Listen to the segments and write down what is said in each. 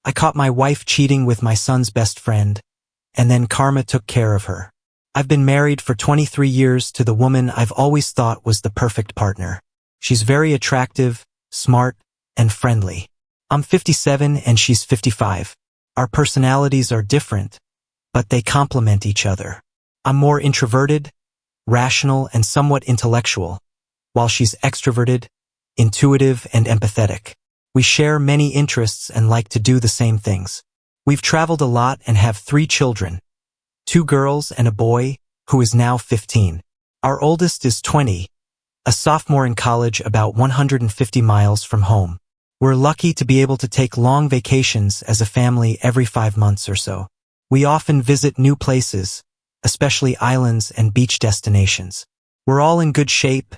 I caught my wife cheating with my son's best friend, and then karma took care of her. I've been married for 23 years to the woman I've always thought was the perfect partner. She's very attractive, smart, and friendly. I'm 57 and she's 55. Our personalities are different, but they complement each other. I'm more introverted, rational, and somewhat intellectual, while she's extroverted, intuitive, and empathetic. We share many interests and like to do the same things. We've traveled a lot and have 3 children, 2 girls and a boy, who is now 15. Our oldest is 20, a sophomore in college about 150 miles from home. We're lucky to be able to take long vacations as a family every 5 months or so. We often visit new places, especially islands and beach destinations. We're all in good shape,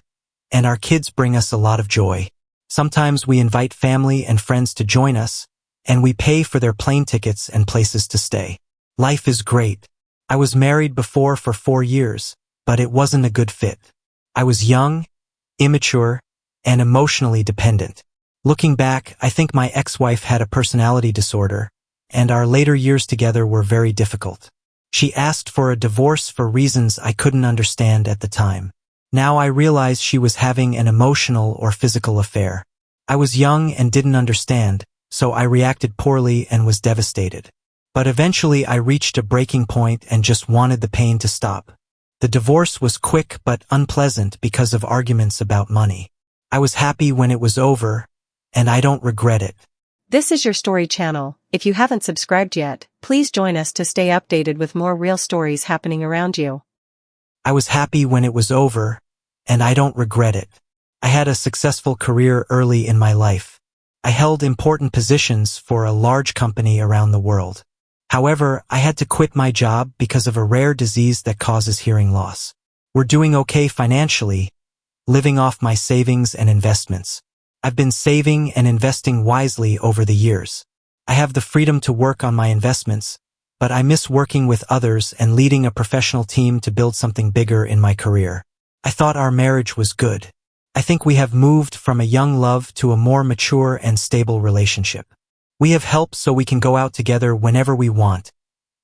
and our kids bring us a lot of joy. Sometimes we invite family and friends to join us, and we pay for their plane tickets and places to stay. Life is great. I was married before for 4 years, but it wasn't a good fit. I was young, immature, and emotionally dependent. Looking back, I think my ex-wife had a personality disorder, and our later years together were very difficult. She asked for a divorce for reasons I couldn't understand at the time. Now I realize she was having an emotional or physical affair. I was young and didn't understand, so I reacted poorly and was devastated. But eventually I reached a breaking point and just wanted the pain to stop. The divorce was quick but unpleasant because of arguments about money. I was happy when it was over, and I don't regret it. This is your story channel. If you haven't subscribed yet, please join us to stay updated with more real stories happening around you. I was happy when it was over, and I don't regret it. I had a successful career early in my life. I held important positions for a large company around the world. However, I had to quit my job because of a rare disease that causes hearing loss. We're doing okay financially, living off my savings and investments. I've been saving and investing wisely over the years. I have the freedom to work on my investments, but I miss working with others and leading a professional team to build something bigger in my career. I thought our marriage was good. I think we have moved from a young love to a more mature and stable relationship. We have help so we can go out together whenever we want,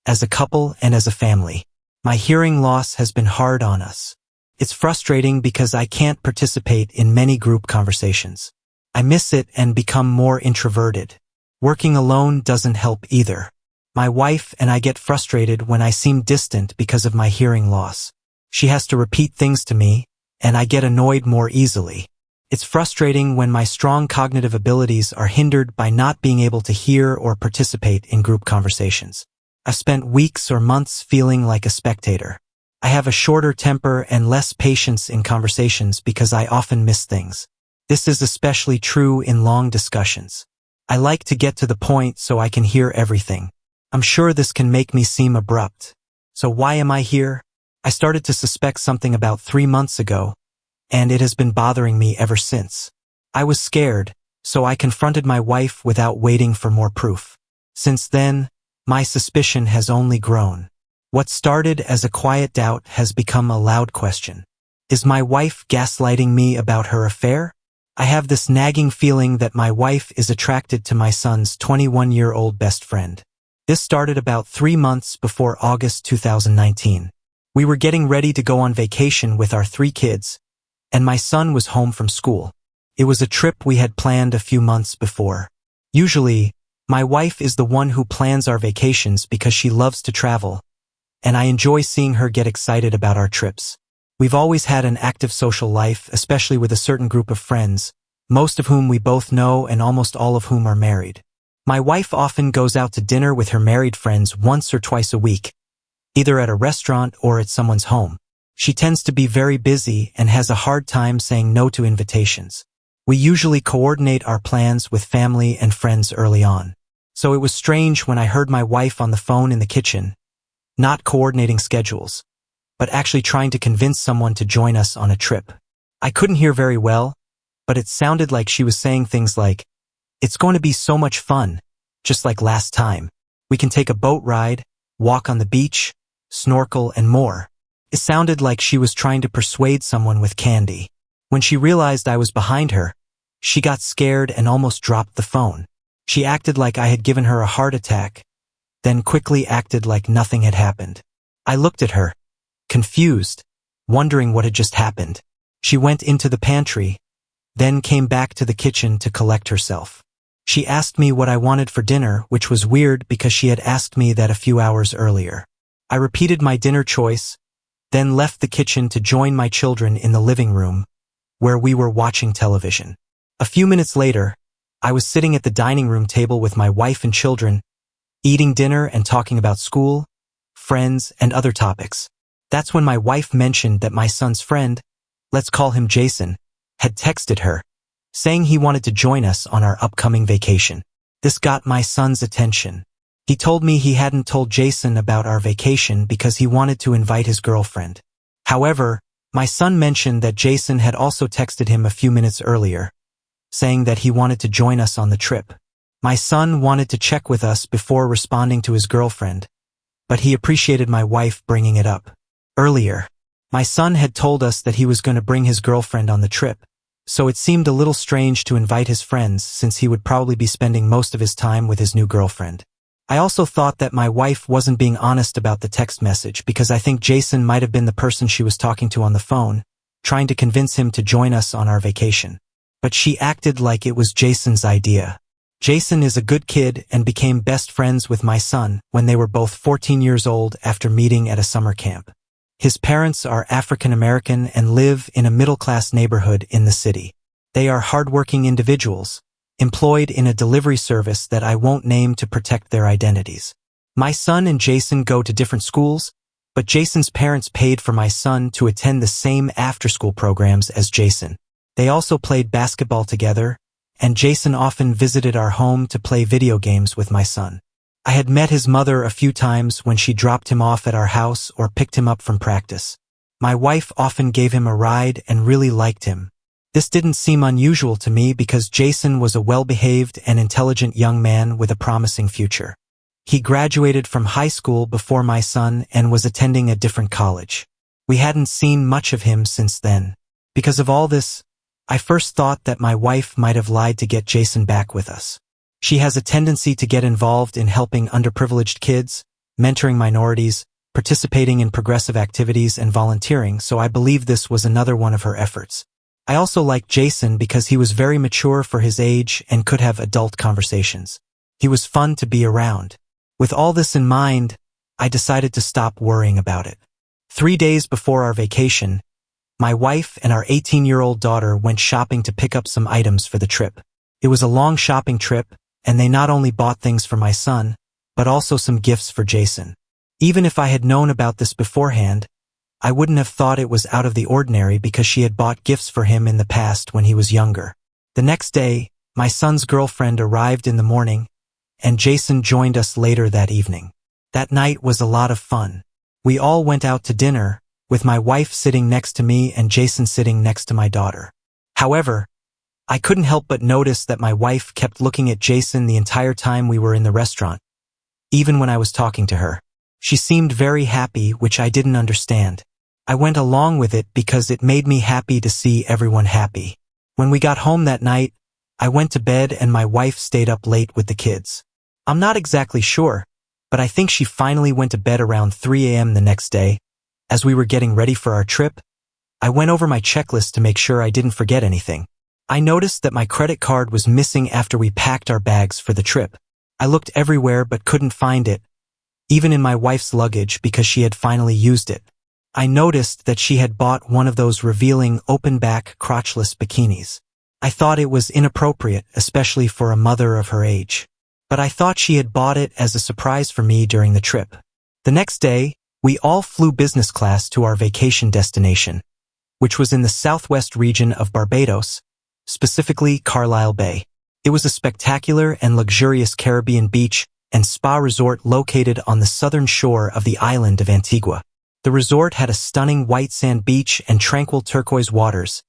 as a couple and as a family. My hearing loss has been hard on us. It's frustrating because I can't participate in many group conversations. I miss it and become more introverted. Working alone doesn't help either. My wife and I get frustrated when I seem distant because of my hearing loss. She has to repeat things to me, and I get annoyed more easily. It's frustrating when my strong cognitive abilities are hindered by not being able to hear or participate in group conversations. I've spent weeks or months feeling like a spectator. I have a shorter temper and less patience in conversations because I often miss things. This is especially true in long discussions. I like to get to the point so I can hear everything. I'm sure this can make me seem abrupt. So why am I here? I started to suspect something about 3 months ago, and it has been bothering me ever since. I was scared, so I confronted my wife without waiting for more proof. Since then, my suspicion has only grown. What started as a quiet doubt has become a loud question. Is my wife gaslighting me about her affair? I have this nagging feeling that my wife is attracted to my son's 21-year-old best friend. This started about 3 months before August 2019. We were getting ready to go on vacation with our 3 kids, and my son was home from school. It was a trip we had planned a few months before. Usually, my wife is the one who plans our vacations because she loves to travel, and I enjoy seeing her get excited about our trips. We've always had an active social life, especially with a certain group of friends, most of whom we both know and almost all of whom are married. My wife often goes out to dinner with her married friends once or twice a week, either at a restaurant or at someone's home. She tends to be very busy and has a hard time saying no to invitations. We usually coordinate our plans with family and friends early on. So it was strange when I heard my wife on the phone in the kitchen, not coordinating schedules, but actually trying to convince someone to join us on a trip. I couldn't hear very well, but it sounded like she was saying things like, "It's going to be so much fun, just like last time. We can take a boat ride, walk on the beach, snorkel, and more." It sounded like she was trying to persuade someone with candy. When she realized I was behind her, she got scared and almost dropped the phone. She acted like I had given her a heart attack, then quickly acted like nothing had happened. I looked at her, confused, wondering what had just happened. She went into the pantry, then came back to the kitchen to collect herself. She asked me what I wanted for dinner, which was weird because she had asked me that a few hours earlier. I repeated my dinner choice, then left the kitchen to join my children in the living room, where we were watching television. A few minutes later, I was sitting at the dining room table with my wife and children, eating dinner and talking about school, friends, and other topics. That's when my wife mentioned that my son's friend, let's call him Jason, had texted her, saying he wanted to join us on our upcoming vacation. This got my son's attention. He told me he hadn't told Jason about our vacation because he wanted to invite his girlfriend. However, my son mentioned that Jason had also texted him a few minutes earlier, saying that he wanted to join us on the trip. My son wanted to check with us before responding to his girlfriend, but he appreciated my wife bringing it up. Earlier, my son had told us that he was going to bring his girlfriend on the trip, so it seemed a little strange to invite his friends since he would probably be spending most of his time with his new girlfriend. I also thought that my wife wasn't being honest about the text message because I think Jason might have been the person she was talking to on the phone, trying to convince him to join us on our vacation. But she acted like it was Jason's idea. Jason is a good kid and became best friends with my son when they were both 14 years old after meeting at a summer camp. His parents are African American and live in a middle-class neighborhood in the city. They are hardworking individuals, employed in a delivery service that I won't name to protect their identities. My son and Jason go to different schools, but Jason's parents paid for my son to attend the same after-school programs as Jason. They also played basketball together, and Jason often visited our home to play video games with my son. I had met his mother a few times when she dropped him off at our house or picked him up from practice. My wife often gave him a ride and really liked him. This didn't seem unusual to me because Jason was a well-behaved and intelligent young man with a promising future. He graduated from high school before my son and was attending a different college. We hadn't seen much of him since then. Because of all this, I first thought that my wife might have lied to get Jason back with us. She has a tendency to get involved in helping underprivileged kids, mentoring minorities, participating in progressive activities, and volunteering, so I believe this was another one of her efforts. I also liked Jason because he was very mature for his age and could have adult conversations. He was fun to be around. With all this in mind, I decided to stop worrying about it. 3 days before our vacation, my wife and our 18-year-old daughter went shopping to pick up some items for the trip. It was a long shopping trip, and they not only bought things for my son, but also some gifts for Jason. Even if I had known about this beforehand, I wouldn't have thought it was out of the ordinary because she had bought gifts for him in the past when he was younger. The next day, my son's girlfriend arrived in the morning, and Jason joined us later that evening. That night was a lot of fun. We all went out to dinner, with my wife sitting next to me and Jason sitting next to my daughter. However, I couldn't help but notice that my wife kept looking at Jason the entire time we were in the restaurant, even when I was talking to her. She seemed very happy, which I didn't understand. I went along with it because it made me happy to see everyone happy. When we got home that night, I went to bed and my wife stayed up late with the kids. I'm not exactly sure, but I think she finally went to bed around 3 a.m. the next day. As we were getting ready for our trip, I went over my checklist to make sure I didn't forget anything. I noticed that my credit card was missing after we packed our bags for the trip. I looked everywhere but couldn't find it, even in my wife's luggage because she had finally used it. I noticed that she had bought one of those revealing open-back crotchless bikinis. I thought it was inappropriate, especially for a mother of her age. But I thought she had bought it as a surprise for me during the trip. The next day, we all flew business class to our vacation destination, which was in the southwest region of Barbados, specifically Carlisle Bay. It was a spectacular and luxurious Caribbean beach and spa resort located on the southern shore of the island of Antigua. The resort had a stunning white sand beach and tranquil turquoise waters,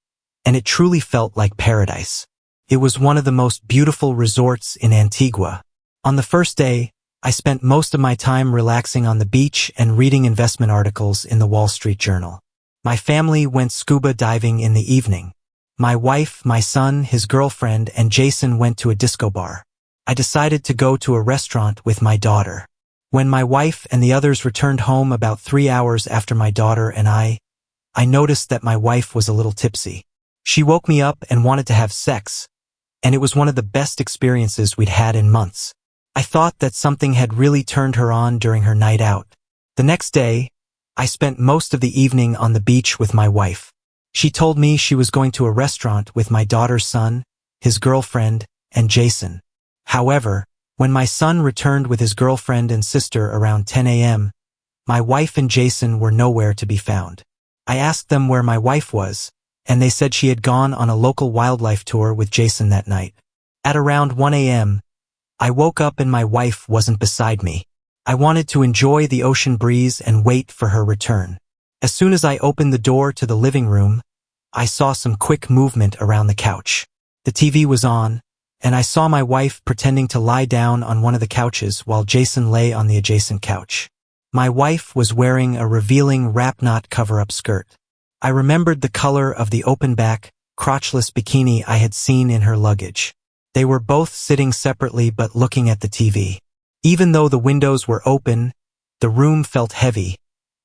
and it truly felt like paradise. It was one of the most beautiful resorts in Antigua. On the first day, I spent most of my time relaxing on the beach and reading investment articles in the Wall Street Journal. My family went scuba diving in the evening. My wife, my son, his girlfriend, and Jason went to a disco bar. I decided to go to a restaurant with my daughter. When my wife and the others returned home about 3 hours after my daughter and I noticed that my wife was a little tipsy. She woke me up and wanted to have sex, and it was one of the best experiences we'd had in months. I thought that something had really turned her on during her night out. The next day, I spent most of the evening on the beach with my wife. She told me she was going to a restaurant with my daughter's son, his girlfriend, and Jason. However, when my son returned with his girlfriend and sister around 10 a.m., my wife and Jason were nowhere to be found. I asked them where my wife was, and they said she had gone on a local wildlife tour with Jason that night. At around 1 a.m., I woke up and my wife wasn't beside me. I wanted to enjoy the ocean breeze and wait for her return. As soon as I opened the door to the living room, I saw some quick movement around the couch. The TV was on, and I saw my wife pretending to lie down on one of the couches while Jason lay on the adjacent couch. My wife was wearing a revealing wrap-knot cover-up skirt. I remembered the color of the open-back, crotchless bikini I had seen in her luggage. They were both sitting separately but looking at the TV. Even though the windows were open, the room felt heavy,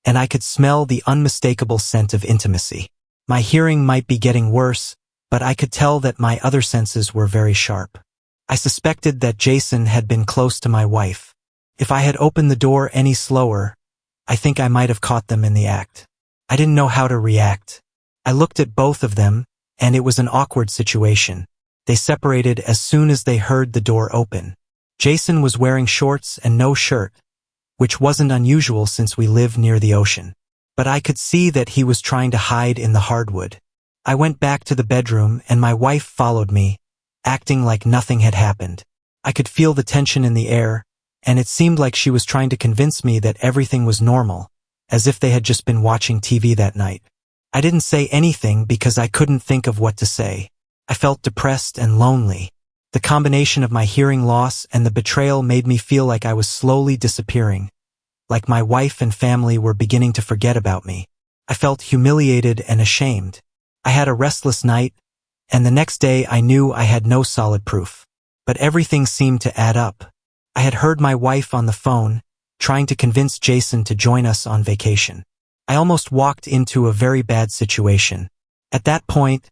and I could smell the unmistakable scent of intimacy. My hearing might be getting worse, but I could tell that my other senses were very sharp. I suspected that Jason had been close to my wife. If I had opened the door any slower, I think I might have caught them in the act. I didn't know how to react. I looked at both of them, and it was an awkward situation. They separated as soon as they heard the door open. Jason was wearing shorts and no shirt, which wasn't unusual since we live near the ocean. But I could see that he was trying to hide in the hardwood. I went back to the bedroom and my wife followed me, acting like nothing had happened. I could feel the tension in the air, and it seemed like she was trying to convince me that everything was normal, as if they had just been watching TV that night. I didn't say anything because I couldn't think of what to say. I felt depressed and lonely. The combination of my hearing loss and the betrayal made me feel like I was slowly disappearing, like my wife and family were beginning to forget about me. I felt humiliated and ashamed. I had a restless night, and the next day I knew I had no solid proof. But everything seemed to add up. I had heard my wife on the phone, trying to convince Jason to join us on vacation. I almost walked into a very bad situation. At that point,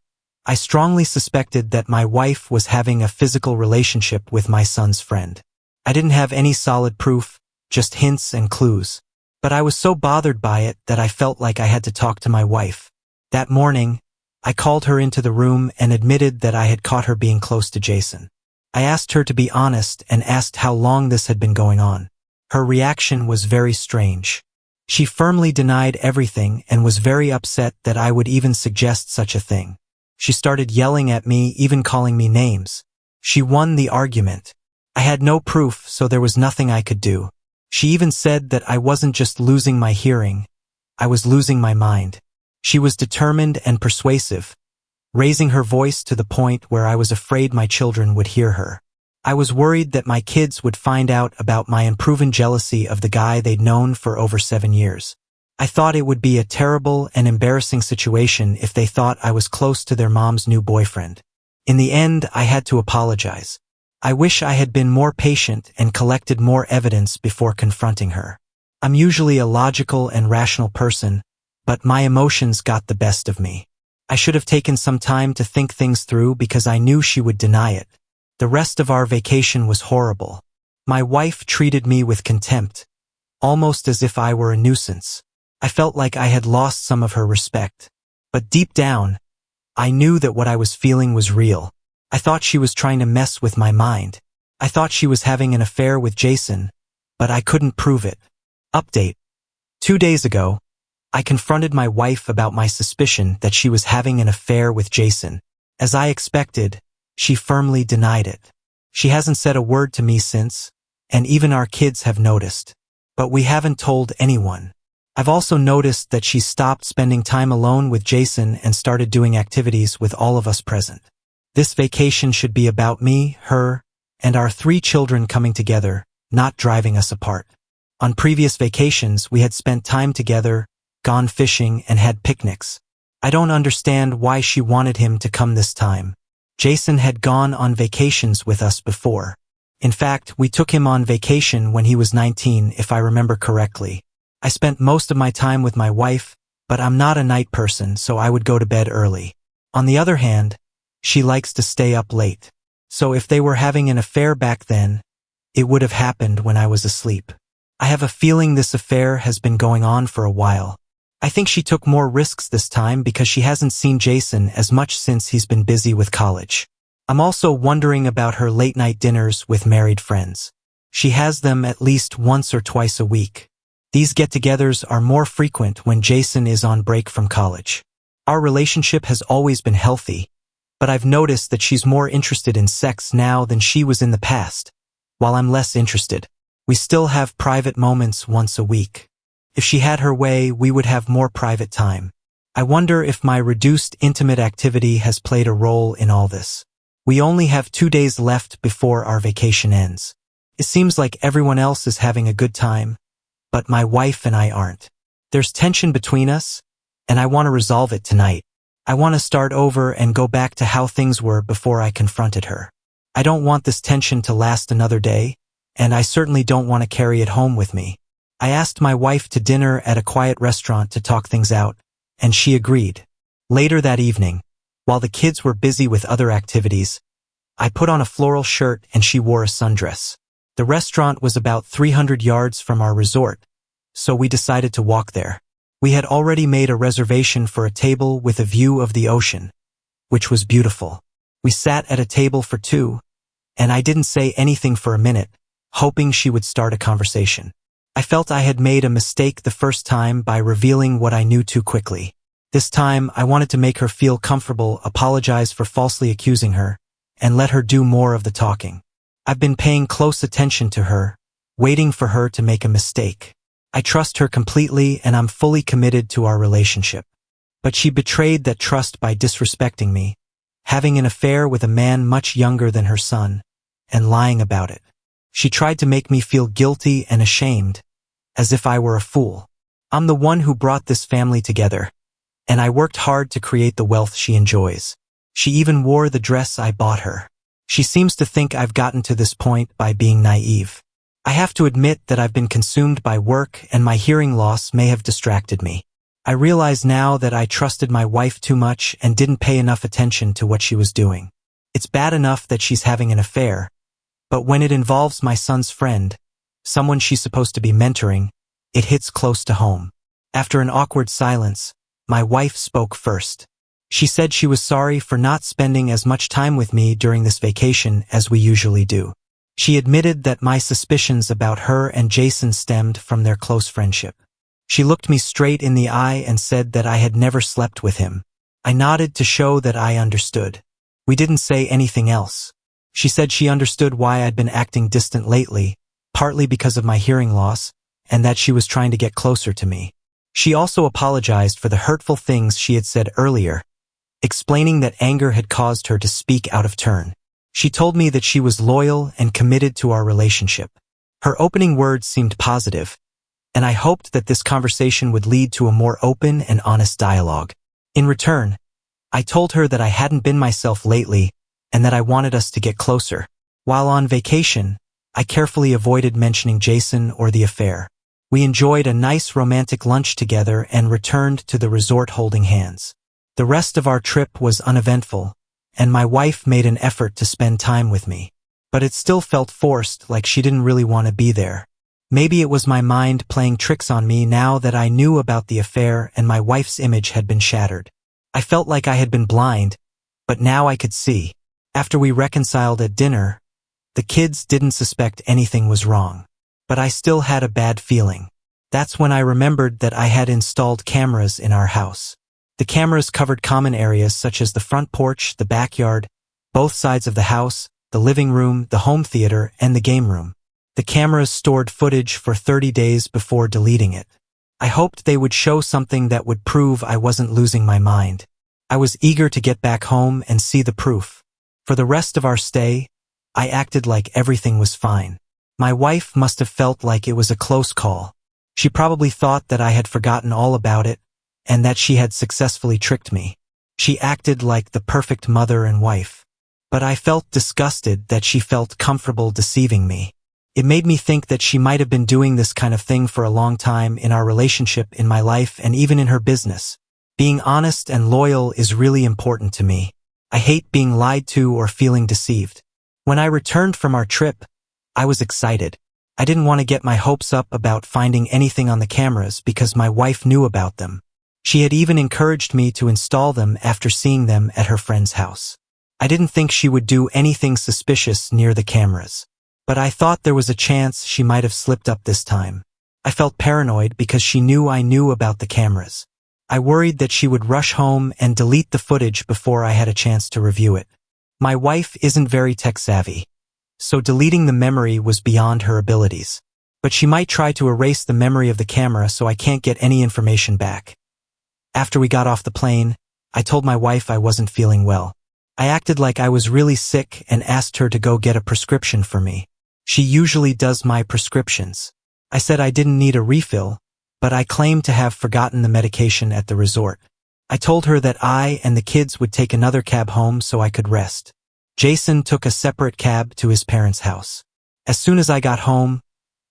I strongly suspected that my wife was having a physical relationship with my son's friend. I didn't have any solid proof, just hints and clues. But I was so bothered by it that I felt like I had to talk to my wife. That morning, I called her into the room and admitted that I had caught her being close to Jason. I asked her to be honest and asked how long this had been going on. Her reaction was very strange. She firmly denied everything and was very upset that I would even suggest such a thing. She started yelling at me, even calling me names. She won the argument. I had no proof, so there was nothing I could do. She even said that I wasn't just losing my hearing, I was losing my mind. She was determined and persuasive, raising her voice to the point where I was afraid my children would hear her. I was worried that my kids would find out about my unproven jealousy of the guy they'd known for over 7 years. I thought it would be a terrible and embarrassing situation if they thought I was close to their mom's new boyfriend. In the end, I had to apologize. I wish I had been more patient and collected more evidence before confronting her. I'm usually a logical and rational person, but my emotions got the best of me. I should have taken some time to think things through because I knew she would deny it. The rest of our vacation was horrible. My wife treated me with contempt, almost as if I were a nuisance. I felt like I had lost some of her respect. But deep down, I knew that what I was feeling was real. I thought she was trying to mess with my mind. I thought she was having an affair with Jason, but I couldn't prove it. Update. 2 days ago, I confronted my wife about my suspicion that she was having an affair with Jason. As I expected, she firmly denied it. She hasn't said a word to me since, and even our kids have noticed. But we haven't told anyone. I've also noticed that she stopped spending time alone with Jason and started doing activities with all of us present. This vacation should be about me, her, and our 3 children coming together, not driving us apart. On previous vacations, we had spent time together, gone fishing, and had picnics. I don't understand why she wanted him to come this time. Jason had gone on vacations with us before. In fact, we took him on vacation when he was 19, if I remember correctly. I spent most of my time with my wife, but I'm not a night person, so I would go to bed early. On the other hand, she likes to stay up late. So if they were having an affair back then, it would have happened when I was asleep. I have a feeling this affair has been going on for a while. I think she took more risks this time because she hasn't seen Jason as much since he's been busy with college. I'm also wondering about her late-night dinners with married friends. She has them at least once or twice a week. These get-togethers are more frequent when Jason is on break from college. Our relationship has always been healthy, but I've noticed that she's more interested in sex now than she was in the past, while I'm less interested. We still have private moments once a week. If she had her way, we would have more private time. I wonder if my reduced intimate activity has played a role in all this. We only have 2 days left before our vacation ends. It seems like everyone else is having a good time, but my wife and I aren't. There's tension between us, and I want to resolve it tonight. I want to start over and go back to how things were before I confronted her. I don't want this tension to last another day, and I certainly don't want to carry it home with me. I asked my wife to dinner at a quiet restaurant to talk things out, and she agreed. Later that evening, while the kids were busy with other activities, I put on a floral shirt and she wore a sundress. The restaurant was about 300 yards from our resort, so we decided to walk there. We had already made a reservation for a table with a view of the ocean, which was beautiful. We sat at a table for two, and I didn't say anything for a minute, hoping she would start a conversation. I felt I had made a mistake the first time by revealing what I knew too quickly. This time, I wanted to make her feel comfortable, apologize for falsely accusing her, and let her do more of the talking. I've been paying close attention to her, waiting for her to make a mistake. I trust her completely and I'm fully committed to our relationship. But she betrayed that trust by disrespecting me, having an affair with a man much younger than her son, and lying about it. She tried to make me feel guilty and ashamed, as if I were a fool. I'm the one who brought this family together, and I worked hard to create the wealth she enjoys. She even wore the dress I bought her. She seems to think I've gotten to this point by being naive. I have to admit that I've been consumed by work and my hearing loss may have distracted me. I realize now that I trusted my wife too much and didn't pay enough attention to what she was doing. It's bad enough that she's having an affair, but when it involves my son's friend, someone she's supposed to be mentoring, it hits close to home. After an awkward silence, my wife spoke first. She said she was sorry for not spending as much time with me during this vacation as we usually do. She admitted that my suspicions about her and Jason stemmed from their close friendship. She looked me straight in the eye and said that I had never slept with him. I nodded to show that I understood. We didn't say anything else. She said she understood why I'd been acting distant lately, partly because of my hearing loss, and that she was trying to get closer to me. She also apologized for the hurtful things she had said earlier, explaining that anger had caused her to speak out of turn. She told me that she was loyal and committed to our relationship. Her opening words seemed positive, and I hoped that this conversation would lead to a more open and honest dialogue. In return, I told her that I hadn't been myself lately and that I wanted us to get closer. While on vacation, I carefully avoided mentioning Jason or the affair. We enjoyed a nice romantic lunch together and returned to the resort holding hands. The rest of our trip was uneventful, and my wife made an effort to spend time with me. But it still felt forced, like she didn't really want to be there. Maybe it was my mind playing tricks on me now that I knew about the affair and my wife's image had been shattered. I felt like I had been blind, but now I could see. After we reconciled at dinner, the kids didn't suspect anything was wrong. But I still had a bad feeling. That's when I remembered that I had installed cameras in our house. The cameras covered common areas such as the front porch, the backyard, both sides of the house, the living room, the home theater, and the game room. The cameras stored footage for 30 days before deleting it. I hoped they would show something that would prove I wasn't losing my mind. I was eager to get back home and see the proof. For the rest of our stay, I acted like everything was fine. My wife must have felt like it was a close call. She probably thought that I had forgotten all about it, and that she had successfully tricked me. She acted like the perfect mother and wife. But I felt disgusted that she felt comfortable deceiving me. It made me think that she might have been doing this kind of thing for a long time in our relationship, in my life, and even in her business. Being honest and loyal is really important to me. I hate being lied to or feeling deceived. When I returned from our trip, I was excited. I didn't want to get my hopes up about finding anything on the cameras because my wife knew about them. She had even encouraged me to install them after seeing them at her friend's house. I didn't think she would do anything suspicious near the cameras. But I thought there was a chance she might have slipped up this time. I felt paranoid because she knew I knew about the cameras. I worried that she would rush home and delete the footage before I had a chance to review it. My wife isn't very tech-savvy, so deleting the memory was beyond her abilities. But she might try to erase the memory of the camera so I can't get any information back. After we got off the plane, I told my wife I wasn't feeling well. I acted like I was really sick and asked her to go get a prescription for me. She usually does my prescriptions. I said I didn't need a refill, but I claimed to have forgotten the medication at the resort. I told her that I and the kids would take another cab home so I could rest. Jason took a separate cab to his parents' house. As soon as I got home,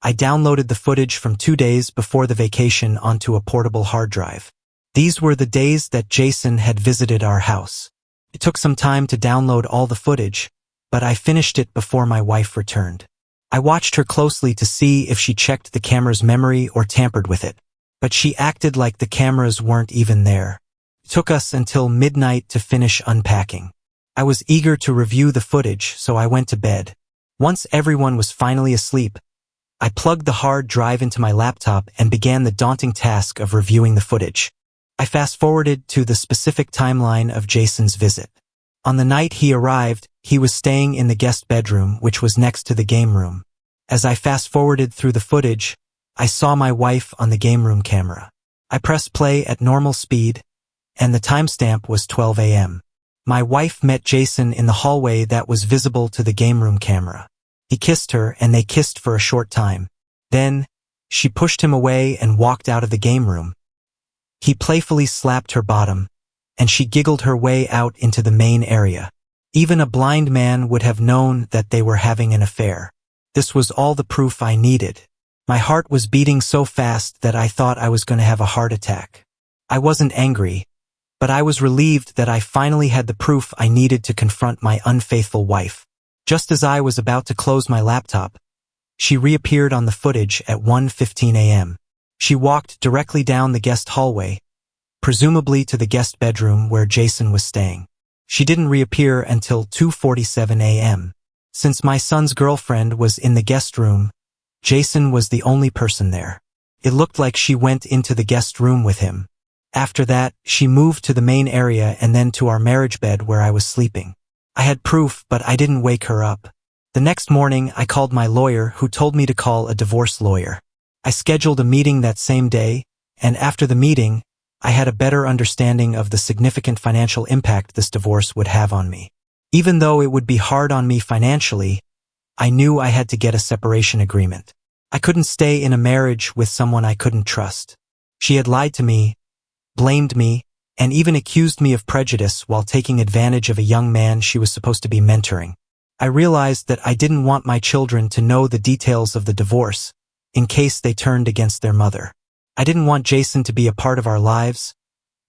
I downloaded the footage from 2 days before the vacation onto a portable hard drive. These were the days that Jason had visited our house. It took some time to download all the footage, but I finished it before my wife returned. I watched her closely to see if she checked the camera's memory or tampered with it, but she acted like the cameras weren't even there. It took us until midnight to finish unpacking. I was eager to review the footage, so I went to bed. Once everyone was finally asleep, I plugged the hard drive into my laptop and began the daunting task of reviewing the footage. I fast-forwarded to the specific timeline of Jason's visit. On the night he arrived, he was staying in the guest bedroom, which was next to the game room. As I fast-forwarded through the footage, I saw my wife on the game room camera. I pressed play at normal speed, and the timestamp was 12 a.m. My wife met Jason in the hallway that was visible to the game room camera. He kissed her, and they kissed for a short time. Then, she pushed him away and walked out of the game room. He playfully slapped her bottom, and she giggled her way out into the main area. Even a blind man would have known that they were having an affair. This was all the proof I needed. My heart was beating so fast that I thought I was going to have a heart attack. I wasn't angry, but I was relieved that I finally had the proof I needed to confront my unfaithful wife. Just as I was about to close my laptop, she reappeared on the footage at 1:15 a.m. She walked directly down the guest hallway, presumably to the guest bedroom where Jason was staying. She didn't reappear until 2:47 a.m. Since my son's girlfriend was in the guest room, Jason was the only person there. It looked like she went into the guest room with him. After that, she moved to the main area and then to our marriage bed where I was sleeping. I had proof, but I didn't wake her up. The next morning, I called my lawyer, who told me to call a divorce lawyer. I scheduled a meeting that same day, and after the meeting, I had a better understanding of the significant financial impact this divorce would have on me. Even though it would be hard on me financially, I knew I had to get a separation agreement. I couldn't stay in a marriage with someone I couldn't trust. She had lied to me, blamed me, and even accused me of prejudice while taking advantage of a young man she was supposed to be mentoring. I realized that I didn't want my children to know the details of the divorce, in case they turned against their mother. I didn't want Jason to be a part of our lives,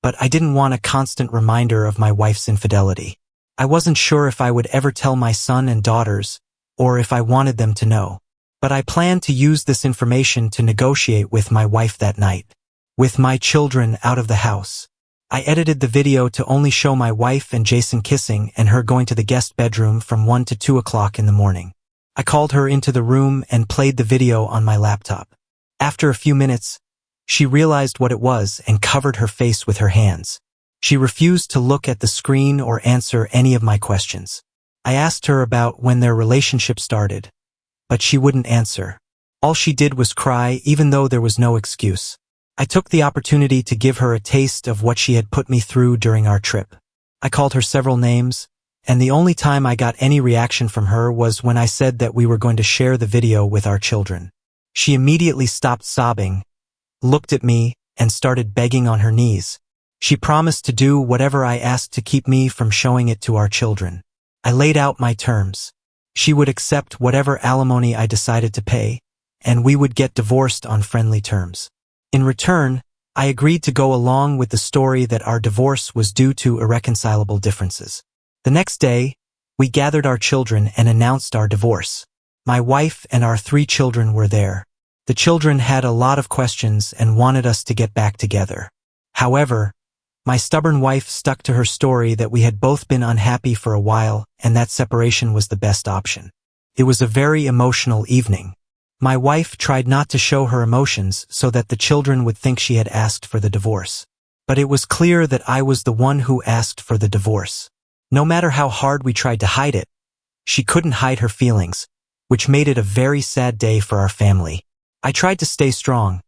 but I didn't want a constant reminder of my wife's infidelity. I wasn't sure if I would ever tell my son and daughters, or if I wanted them to know. But I planned to use this information to negotiate with my wife that night. With my children out of the house, I edited the video to only show my wife and Jason kissing and her going to the guest bedroom from 1 to 2 o'clock in the morning. I called her into the room and played the video on my laptop. After a few minutes, she realized what it was and covered her face with her hands. She refused to look at the screen or answer any of my questions. I asked her about when their relationship started, but she wouldn't answer. All she did was cry, even though there was no excuse. I took the opportunity to give her a taste of what she had put me through during our trip. I called her several names, and the only time I got any reaction from her was when I said that we were going to share the video with our children. She immediately stopped sobbing, looked at me, and started begging on her knees. She promised to do whatever I asked to keep me from showing it to our children. I laid out my terms. She would accept whatever alimony I decided to pay, and we would get divorced on friendly terms. In return, I agreed to go along with the story that our divorce was due to irreconcilable differences. The next day, we gathered our children and announced our divorce. My wife and our 3 children were there. The children had a lot of questions and wanted us to get back together. However, my stubborn wife stuck to her story that we had both been unhappy for a while and that separation was the best option. It was a very emotional evening. My wife tried not to show her emotions so that the children would think she had asked for the divorce. But it was clear that I was the one who asked for the divorce. No matter how hard we tried to hide it, she couldn't hide her feelings, which made it a very sad day for our family. I tried to stay strong,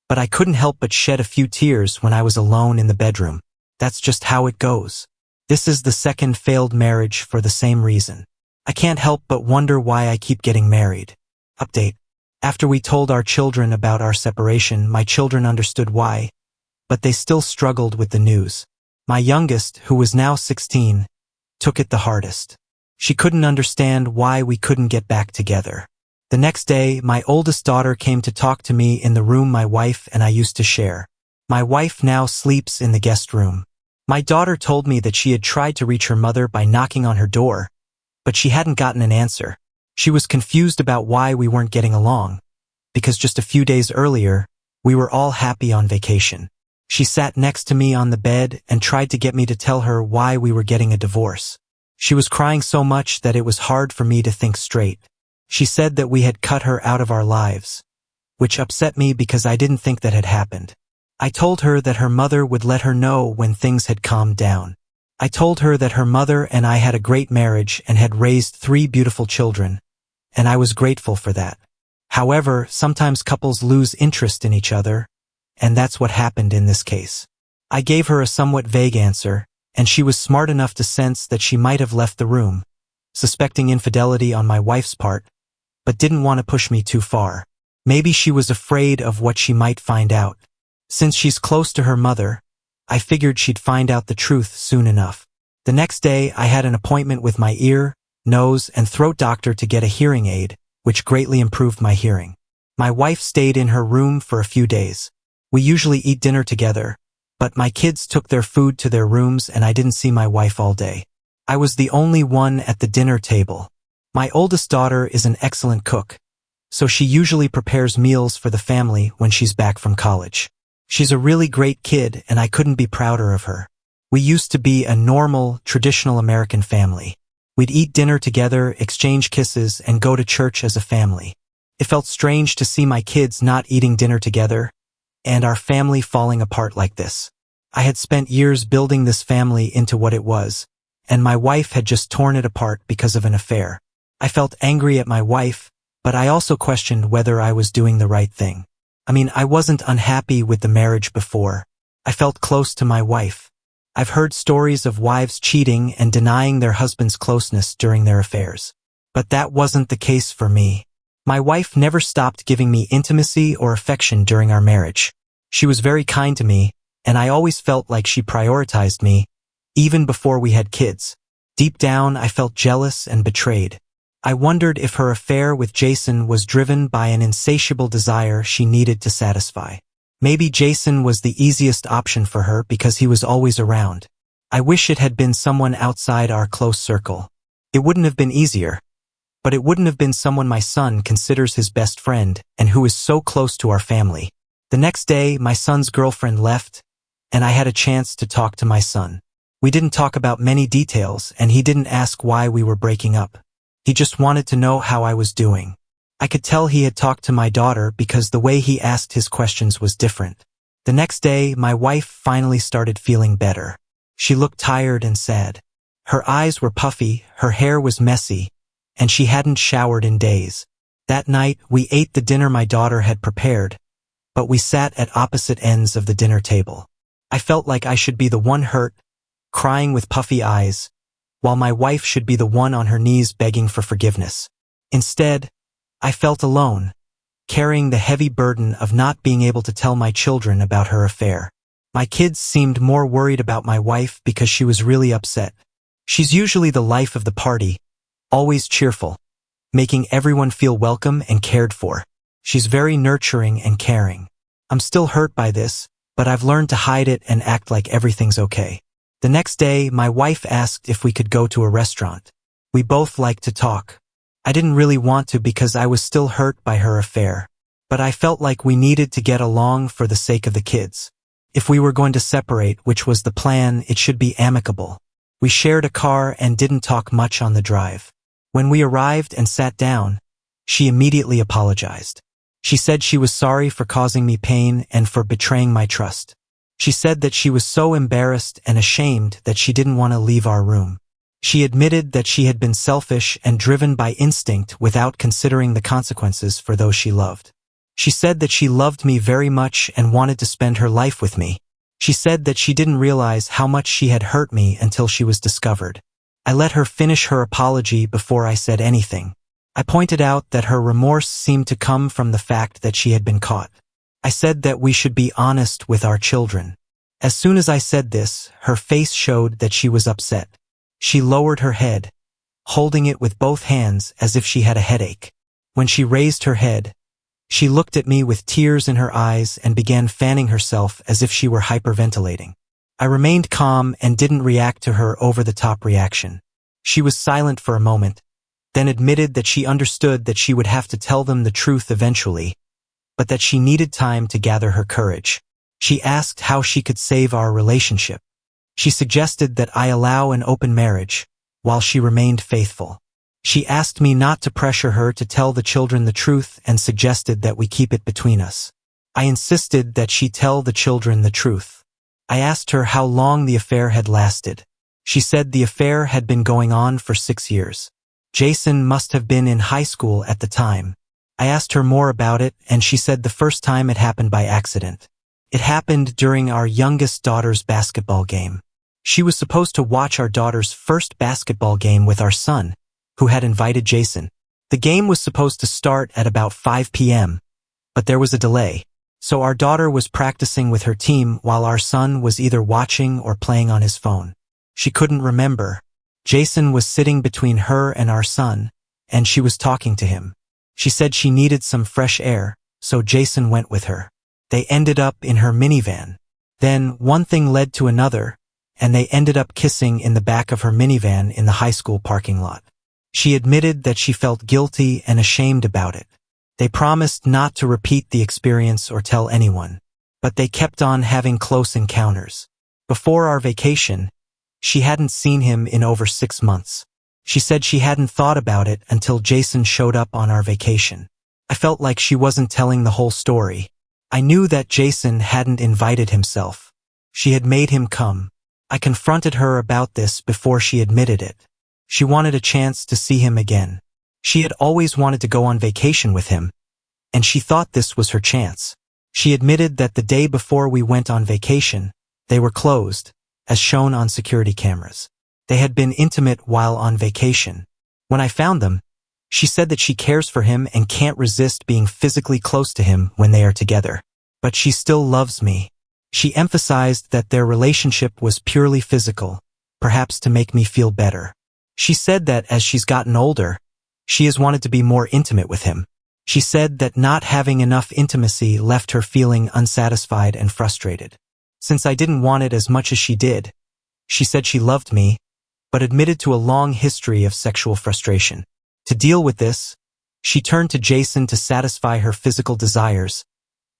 but I couldn't help but shed a few tears when I was alone in the bedroom. That's just how it goes. This is the second failed marriage for the same reason. I can't help but wonder why I keep getting married. Update. After we told our children about our separation, my children understood why, but they still struggled with the news. My youngest, who was now 16, took it the hardest. She couldn't understand why we couldn't get back together. The next day, my oldest daughter came to talk to me in the room my wife and I used to share. My wife now sleeps in the guest room. My daughter told me that she had tried to reach her mother by knocking on her door, but she hadn't gotten an answer. She was confused about why we weren't getting along, because just a few days earlier, we were all happy on vacation. She sat next to me on the bed and tried to get me to tell her why we were getting a divorce. She was crying so much that it was hard for me to think straight. She said that we had cut her out of our lives, which upset me because I didn't think that had happened. I told her that her mother would let her know when things had calmed down. I told her that her mother and I had a great marriage and had raised 3 beautiful children, and I was grateful for that. However, sometimes couples lose interest in each other, and that's what happened in this case. I gave her a somewhat vague answer, and she was smart enough to sense that she might have left the room, suspecting infidelity on my wife's part, but didn't want to push me too far. Maybe she was afraid of what she might find out. Since she's close to her mother, I figured she'd find out the truth soon enough. The next day, I had an appointment with my ear, nose, and throat doctor to get a hearing aid, which greatly improved my hearing. My wife stayed in her room for a few days. We usually eat dinner together, but my kids took their food to their rooms and I didn't see my wife all day. I was the only one at the dinner table. My oldest daughter is an excellent cook, so she usually prepares meals for the family when she's back from college. She's a really great kid and I couldn't be prouder of her. We used to be a normal, traditional American family. We'd eat dinner together, exchange kisses, and go to church as a family. It felt strange to see my kids not eating dinner together, and our family falling apart like this. I had spent years building this family into what it was, and my wife had just torn it apart because of an affair. I felt angry at my wife, but I also questioned whether I was doing the right thing. I wasn't unhappy with the marriage before. I felt close to my wife. I've heard stories of wives cheating and denying their husband's closeness during their affairs. But that wasn't the case for me. My wife never stopped giving me intimacy or affection during our marriage. She was very kind to me, and I always felt like she prioritized me, even before we had kids. Deep down, I felt jealous and betrayed. I wondered if her affair with Jason was driven by an insatiable desire she needed to satisfy. Maybe Jason was the easiest option for her because he was always around. I wish it had been someone outside our close circle. It wouldn't have been easier, but it wouldn't have been someone my son considers his best friend and who is so close to our family. The next day, my son's girlfriend left, and I had a chance to talk to my son. We didn't talk about many details, and he didn't ask why we were breaking up. He just wanted to know how I was doing. I could tell he had talked to my daughter because the way he asked his questions was different. The next day, my wife finally started feeling better. She looked tired and sad. Her eyes were puffy, her hair was messy, and she hadn't showered in days. That night, we ate the dinner my daughter had prepared, but we sat at opposite ends of the dinner table. I felt like I should be the one hurt, crying with puffy eyes, while my wife should be the one on her knees begging for forgiveness. Instead, I felt alone, carrying the heavy burden of not being able to tell my children about her affair. My kids seemed more worried about my wife because she was really upset. She's usually the life of the party, always cheerful, making everyone feel welcome and cared for. She's very nurturing and caring. I'm still hurt by this, but I've learned to hide it and act like everything's okay. The next day, my wife asked if we could go to a restaurant. We both like to talk. I didn't really want to because I was still hurt by her affair. But I felt like we needed to get along for the sake of the kids. If we were going to separate, which was the plan, it should be amicable. We shared a car and didn't talk much on the drive. When we arrived and sat down, she immediately apologized. She said she was sorry for causing me pain and for betraying my trust. She said that she was so embarrassed and ashamed that she didn't want to leave our room. She admitted that she had been selfish and driven by instinct without considering the consequences for those she loved. She said that she loved me very much and wanted to spend her life with me. She said that she didn't realize how much she had hurt me until she was discovered. I let her finish her apology before I said anything. I pointed out that her remorse seemed to come from the fact that she had been caught. I said that we should be honest with our children. As soon as I said this, her face showed that she was upset. She lowered her head, holding it with both hands as if she had a headache. When she raised her head, she looked at me with tears in her eyes and began fanning herself as if she were hyperventilating. I remained calm and didn't react to her over-the-top reaction. She was silent for a moment, then admitted that she understood that she would have to tell them the truth eventually, but that she needed time to gather her courage. She asked how she could save our relationship. She suggested that I allow an open marriage, while she remained faithful. She asked me not to pressure her to tell the children the truth and suggested that we keep it between us. I insisted that she tell the children the truth. I asked her how long the affair had lasted. She said the affair had been going on for 6 years. Jason must have been in high school at the time. I asked her more about it, and she said the first time it happened by accident. It happened during our youngest daughter's basketball game. She was supposed to watch our daughter's first basketball game with our son, who had invited Jason. The game was supposed to start at about 5 p.m., but there was a delay. So our daughter was practicing with her team while our son was either watching or playing on his phone. She couldn't remember. Jason was sitting between her and our son, and she was talking to him. She said she needed some fresh air, so Jason went with her. They ended up in her minivan. Then one thing led to another, and they ended up kissing in the back of her minivan in the high school parking lot. She admitted that she felt guilty and ashamed about it. They promised not to repeat the experience or tell anyone, but they kept on having close encounters. Before our vacation, she hadn't seen him in over 6 months. She said she hadn't thought about it until Jason showed up on our vacation. I felt like she wasn't telling the whole story. I knew that Jason hadn't invited himself. She had made him come. I confronted her about this before she admitted it. She wanted a chance to see him again. She had always wanted to go on vacation with him, and she thought this was her chance. She admitted that the day before we went on vacation, they were closed, as shown on security cameras. They had been intimate while on vacation. When I found them, she said that she cares for him and can't resist being physically close to him when they are together. But she still loves me. She emphasized that their relationship was purely physical, perhaps to make me feel better. She said that as she's gotten older, she has wanted to be more intimate with him. She said that not having enough intimacy left her feeling unsatisfied and frustrated. Since I didn't want it as much as she did, she said she loved me, but admitted to a long history of sexual frustration. To deal with this, she turned to Jason to satisfy her physical desires,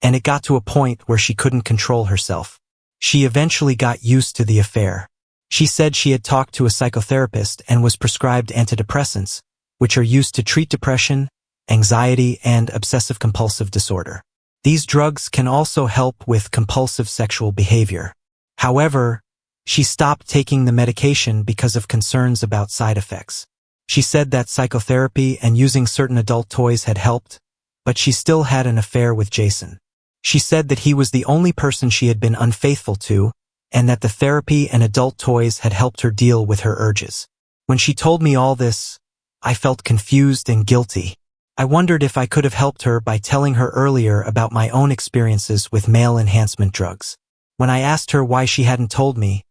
and it got to a point where she couldn't control herself. She eventually got used to the affair. She said she had talked to a psychotherapist and was prescribed antidepressants, which are used to treat depression, anxiety, and obsessive-compulsive disorder. These drugs can also help with compulsive sexual behavior. However, she stopped taking the medication because of concerns about side effects. She said that psychotherapy and using certain adult toys had helped, but she still had an affair with Jason. She said that he was the only person she had been unfaithful to, and that the therapy and adult toys had helped her deal with her urges. When she told me all this, I felt confused and guilty. I wondered if I could have helped her by telling her earlier about my own experiences with male enhancement drugs. When I asked her why she hadn't told me,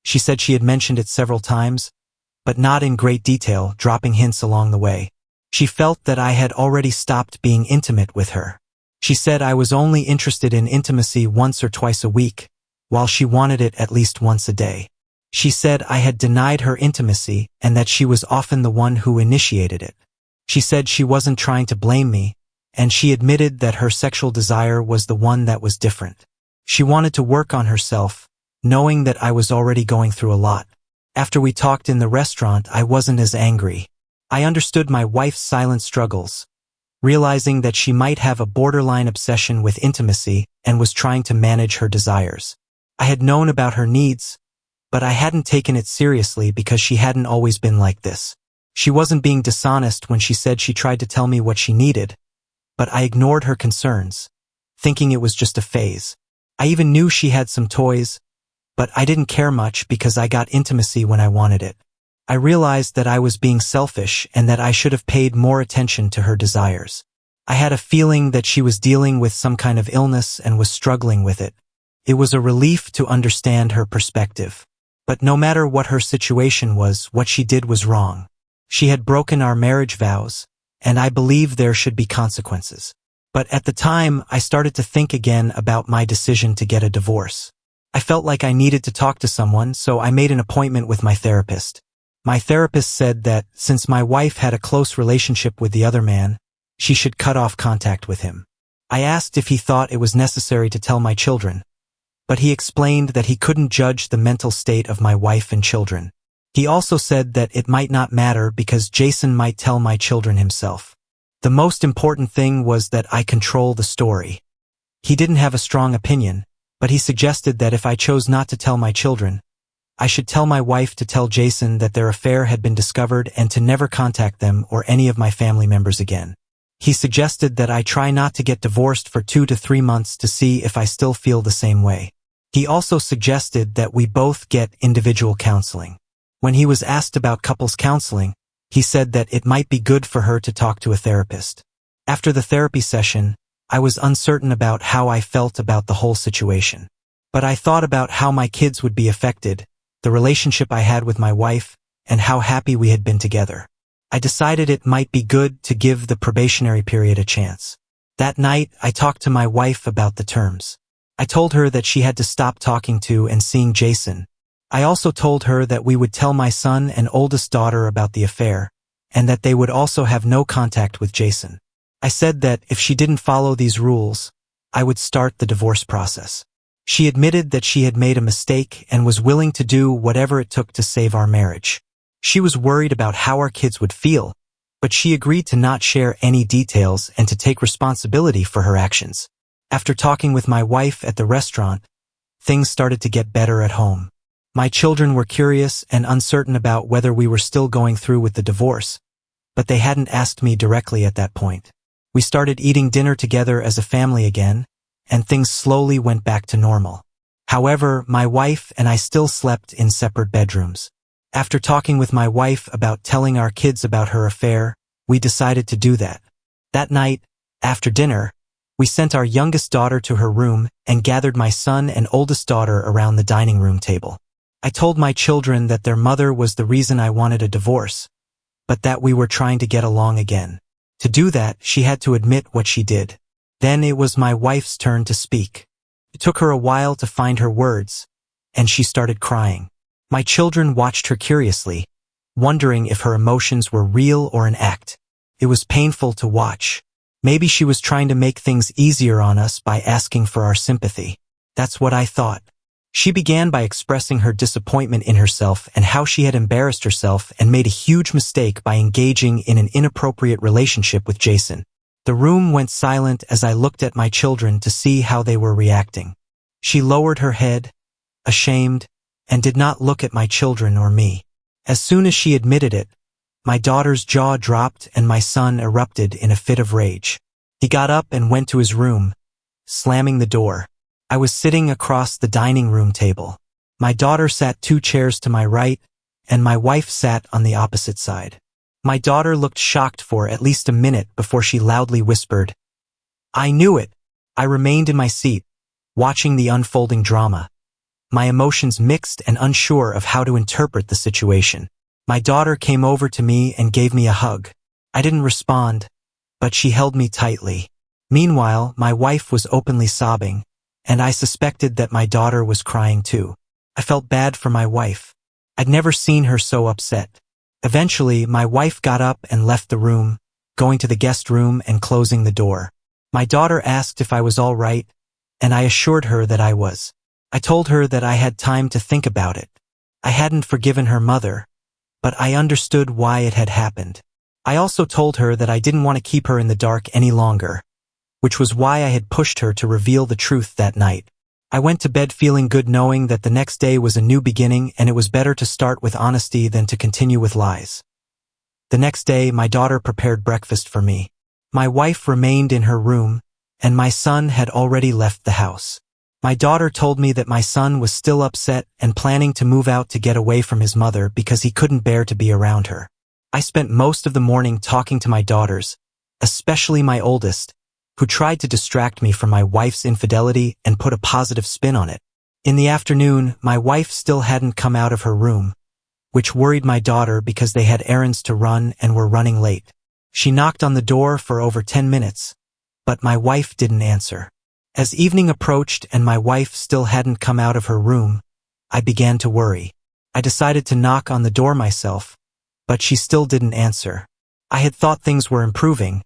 she said she had mentioned it several times, but not in great detail, dropping hints along the way. She felt that I had already stopped being intimate with her. She said I was only interested in intimacy once or twice a week, while she wanted it at least once a day. She said I had denied her intimacy and that she was often the one who initiated it. She said she wasn't trying to blame me, and she admitted that her sexual desire was the one that was different. She wanted to work on herself, knowing that I was already going through a lot. After we talked in the restaurant, I wasn't as angry. I understood my wife's silent struggles, realizing that she might have a borderline obsession with intimacy and was trying to manage her desires. I had known about her needs, but I hadn't taken it seriously because she hadn't always been like this. She wasn't being dishonest when she said she tried to tell me what she needed, but I ignored her concerns, thinking it was just a phase. I even knew she had some toys, but I didn't care much because I got intimacy when I wanted it. I realized that I was being selfish and that I should have paid more attention to her desires. I had a feeling that she was dealing with some kind of illness and was struggling with it. It was a relief to understand her perspective. But no matter what her situation was, what she did was wrong. She had broken our marriage vows, and I believe there should be consequences. But at the time, I started to think again about my decision to get a divorce. I felt like I needed to talk to someone, so I made an appointment with my therapist. My therapist said that, since my wife had a close relationship with the other man, she should cut off contact with him. I asked if he thought it was necessary to tell my children, but he explained that he couldn't judge the mental state of my wife and children. He also said that it might not matter because Jason might tell my children himself. The most important thing was that I control the story. He didn't have a strong opinion, but he suggested that if I chose not to tell my children, I should tell my wife to tell Jason that their affair had been discovered and to never contact them or any of my family members again. He suggested that I try not to get divorced for 2 to 3 months to see if I still feel the same way. He also suggested that we both get individual counseling. When he was asked about couples counseling, he said that it might be good for her to talk to a therapist. After the therapy session, I was uncertain about how I felt about the whole situation. But I thought about how my kids would be affected, the relationship I had with my wife, and how happy we had been together. I decided it might be good to give the probationary period a chance. That night, I talked to my wife about the terms. I told her that she had to stop talking to and seeing Jason. I also told her that we would tell my son and oldest daughter about the affair, and that they would also have no contact with Jason. I said that if she didn't follow these rules, I would start the divorce process. She admitted that she had made a mistake and was willing to do whatever it took to save our marriage. She was worried about how our kids would feel, but she agreed to not share any details and to take responsibility for her actions. After talking with my wife at the restaurant, things started to get better at home. My children were curious and uncertain about whether we were still going through with the divorce, but they hadn't asked me directly at that point. We started eating dinner together as a family again, and things slowly went back to normal. However, my wife and I still slept in separate bedrooms. After talking with my wife about telling our kids about her affair, we decided to do that. That night, after dinner, we sent our youngest daughter to her room and gathered my son and oldest daughter around the dining room table. I told my children that their mother was the reason I wanted a divorce, but that we were trying to get along again. To do that, she had to admit what she did. Then it was my wife's turn to speak. It took her a while to find her words, and she started crying. My children watched her curiously, wondering if her emotions were real or an act. It was painful to watch. Maybe she was trying to make things easier on us by asking for our sympathy. That's what I thought. She began by expressing her disappointment in herself and how she had embarrassed herself and made a huge mistake by engaging in an inappropriate relationship with Jason. The room went silent as I looked at my children to see how they were reacting. She lowered her head, ashamed, and did not look at my children or me. As soon as she admitted it, my daughter's jaw dropped and my son erupted in a fit of rage. He got up and went to his room, slamming the door. I was sitting across the dining room table. My daughter sat 2 chairs to my right, and my wife sat on the opposite side. My daughter looked shocked for at least a minute before she loudly whispered, "I knew it." I remained in my seat, watching the unfolding drama, my emotions mixed and unsure of how to interpret the situation. My daughter came over to me and gave me a hug. I didn't respond, but she held me tightly. Meanwhile, my wife was openly sobbing, and I suspected that my daughter was crying too. I felt bad for my wife. I'd never seen her so upset. Eventually, my wife got up and left the room, going to the guest room and closing the door. My daughter asked if I was all right, and I assured her that I was. I told her that I had time to think about it. I hadn't forgiven her mother, but I understood why it had happened. I also told her that I didn't want to keep her in the dark any longer, which was why I had pushed her to reveal the truth that night. I went to bed feeling good, knowing that the next day was a new beginning and it was better to start with honesty than to continue with lies. The next day, my daughter prepared breakfast for me. My wife remained in her room, and my son had already left the house. My daughter told me that my son was still upset and planning to move out to get away from his mother because he couldn't bear to be around her. I spent most of the morning talking to my daughters, especially my oldest, who tried to distract me from my wife's infidelity and put a positive spin on it. In the afternoon, my wife still hadn't come out of her room, which worried my daughter because they had errands to run and were running late. She knocked on the door for over 10 minutes, but my wife didn't answer. As evening approached and my wife still hadn't come out of her room, I began to worry. I decided to knock on the door myself, but she still didn't answer. I had thought things were improving,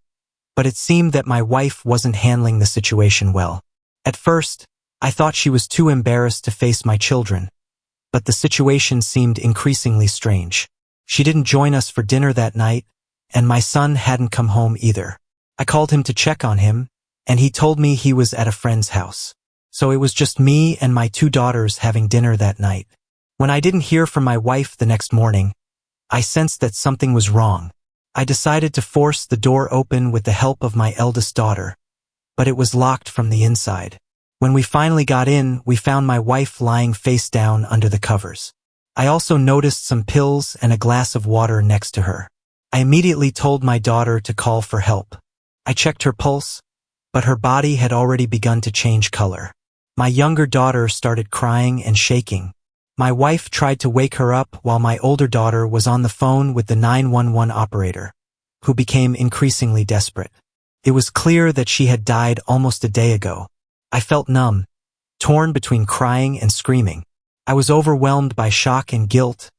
but it seemed that my wife wasn't handling the situation well. At first, I thought she was too embarrassed to face my children, but the situation seemed increasingly strange. She didn't join us for dinner that night, and my son hadn't come home either. I called him to check on him, and he told me he was at a friend's house. So it was just me and my 2 daughters having dinner that night. When I didn't hear from my wife the next morning, I sensed that something was wrong. I decided to force the door open with the help of my eldest daughter, but it was locked from the inside. When we finally got in, we found my wife lying face down under the covers. I also noticed some pills and a glass of water next to her. I immediately told my daughter to call for help. I checked her pulse, but her body had already begun to change color. My younger daughter started crying and shaking. My wife tried to wake her up while my older daughter was on the phone with the 911 operator, who became increasingly desperate. It was clear that she had died almost a day ago. I felt numb, torn between crying and screaming. I was overwhelmed by shock and guilt,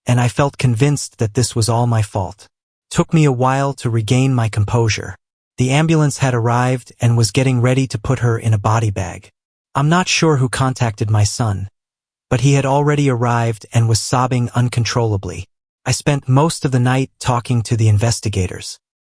and I felt convinced that this was all my fault. It took me a while to regain my composure. The ambulance had arrived and was getting ready to put her in a body bag. I'm not sure who contacted my son, but he had already arrived and was sobbing uncontrollably. I spent most of the night talking to the investigators.